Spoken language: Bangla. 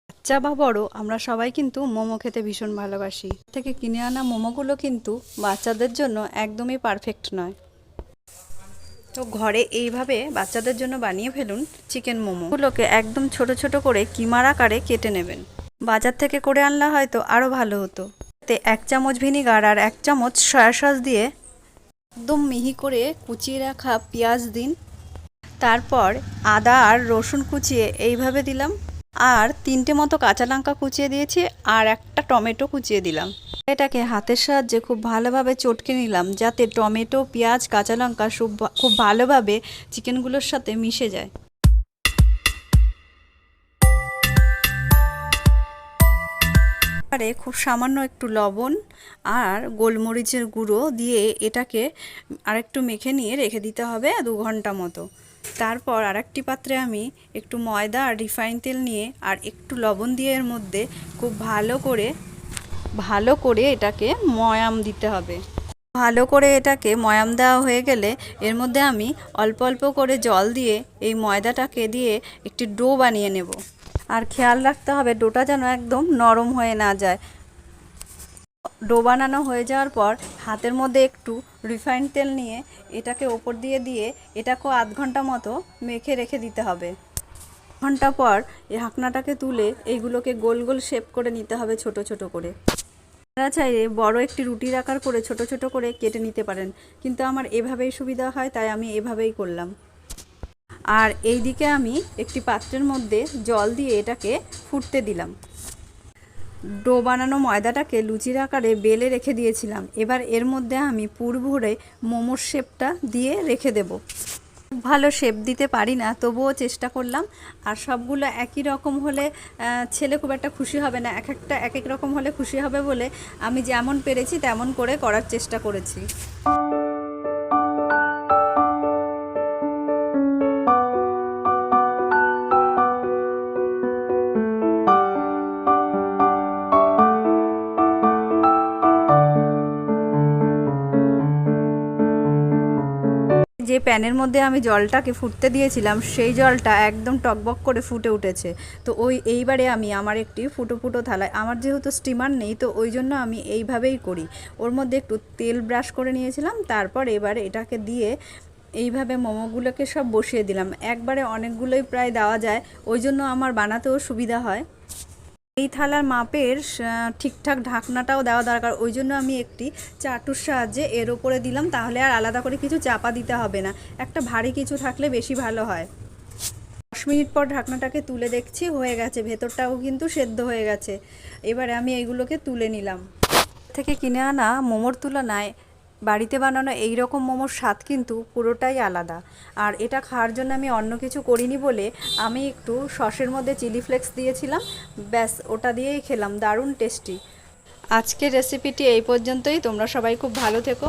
বাচ্চা বা বড় আমরা সবাই কিন্তু মোমো খেতে ভীষণ ভালোবাসি। থেকে কিনে আনা মোমোগুলো কিন্তু বাচ্চাদের জন্য একদমই পারফেক্ট নয়। তো ঘরে এইভাবে বাচ্চাদের জন্য বানিয়ে ফেলুন চিকেন মোমোগুলোকে একদম ছোট ছোট করে কিমার আকারে কেটে নেবেন। বাজার থেকে করে আনলে হয়তো আরও ভালো হতো। এতে 1 চামচ ভিনিগার আর 1 চামচ সয়া সস দিয়ে একদম মিহি করে কুচিয়ে রাখা পেঁয়াজ দিন। তারপর আদা আর রসুন কুচিয়ে এইভাবে দিলাম, আর 3টে মতো কাঁচা লঙ্কা কুচিয়ে দিয়েছি, আর একটা টমেটো কুচিয়ে দিলাম। এটাকে হাতের সাহায্যে খুব ভালোভাবে চটকে নিলাম, যাতে টমেটো, পেঁয়াজ, কাঁচা লঙ্কা খুব ভালোভাবে চিকেনগুলোর সাথে মিশে যায়। এবারে খুব সামান্য একটু লবণ আর গোলমরিচের গুঁড়ো দিয়ে এটাকে আরেকটু মেখে নিয়ে রেখে দিতে হবে 2 ঘন্টা মতো। তারপর আরেকটি পাত্রে আমি একটু ময়দা আর রিফাইন তেল নিয়ে আর একটু লবণ দিয়ে এর মধ্যে খুব ভালো করে এটাকে ময়াম দিতে হবে। ভালো করে এটাকে ময়াম দেওয়া হয়ে গেলে এর মধ্যে আমি অল্প অল্প করে জল দিয়ে এই ময়দাটাকে দিয়ে একটি ডো বানিয়ে নেব। আর খেয়াল রাখতে হবে ডোটা যেন একদম নরম হয়ে না যায়। ডো বানানো হয়ে যাওয়ার পর হাতের মধ্যে একটু রিফাইন তেল নিয়ে এটাকে ওপর দিয়ে এটাকেও আধ ঘন্টা মতো মেখে রেখে দিতে হবে। ঘন্টা পর এই ঢাকনাটাকে তুলে এইগুলোকে গোল গোল শেপ করে নিতে হবে ছোট ছোট করে। আপনারা চাইলে বড় একটি রুটির আকার করে ছোট ছোট করে কেটে নিতে পারেন, কিন্তু আমার এভাবেই সুবিধা হয় তাই আমি এভাবেই করলাম। আর এই দিকে আমি একটি পাত্রের মধ্যে জল দিয়ে এটাকে ফুটতে দিলাম। ডো বানানো ময়দাটাকে লুচির আকারে বেলে রেখে দিয়েছিলাম। এবার এর মধ্যে আমি পুর ভরে মোমোর শেপটা দিয়ে রেখে দেব। ভালো শেপ দিতে পারি না, তবুও চেষ্টা করলাম। আর সবগুলো একই রকম হলে ছেলে খুব একটা খুশি হবে না, একটা এক এক রকম হলে খুশি হবে বলে আমি যেমন পেরেছি তেমন করে করার চেষ্টা করেছি। যে প্যানের মধ্যে আমি জলটাকে ফুটতে দিয়েছিলাম সেই জলটা একদম টকবক করে ফুটে উঠেছে। তো এইবারে আমি আমার একটি ফুটো ফুটো থালায়, আমার যেহেতু স্টিমার নেই তো ওই জন্য আমি এইভাবেই করি, ওর মধ্যে একটু তেল ব্রাশ করে নিয়েছিলাম। তারপর এবারে এটাকে দিয়ে এইভাবে মোমোগুলোকে সব বসিয়ে দিলাম। একবারে অনেকগুলোই প্রায় দেওয়া যায়, ওই জন্য আমার বানাতেও সুবিধা হয়। এই থালার মাপের ঠিকঠাক ঢাকনাটাও দেওয়া দরকার, ওই জন্য আমি একটি চাটুর সাহায্যে এর ওপরে দিলাম, তাহলে আর আলাদা করে কিছু চাপা দিতে হবে না। একটা ভারী কিছু থাকলে বেশি ভালো হয়। 10 মিনিট পর ঢাকনাটাকে তুলে দেখছি হয়ে গেছে, ভেতরটাও কিন্তু সেদ্ধ হয়ে গেছে। এবারে আমি এইগুলোকে তুলে নিলাম। থেকে কিনে আনা মোমোর তুলনায় বাড়িতে বানানো এই রকম মোমোর স্বাদ কিন্তু পুরোটাই আলাদা। আর এটা খাওয়ার জন্য আমি অন্য কিছু করিনি বলে আমি একটু সসের মধ্যে চিলি ফ্লেক্স দিয়েছিলাম, ব্যাস ওটা দিয়েই খেলাম, দারুণ টেস্টি। আজকের রেসিপিটি এই পর্যন্তই। তোমরা সবাই খুব ভালো থেকো।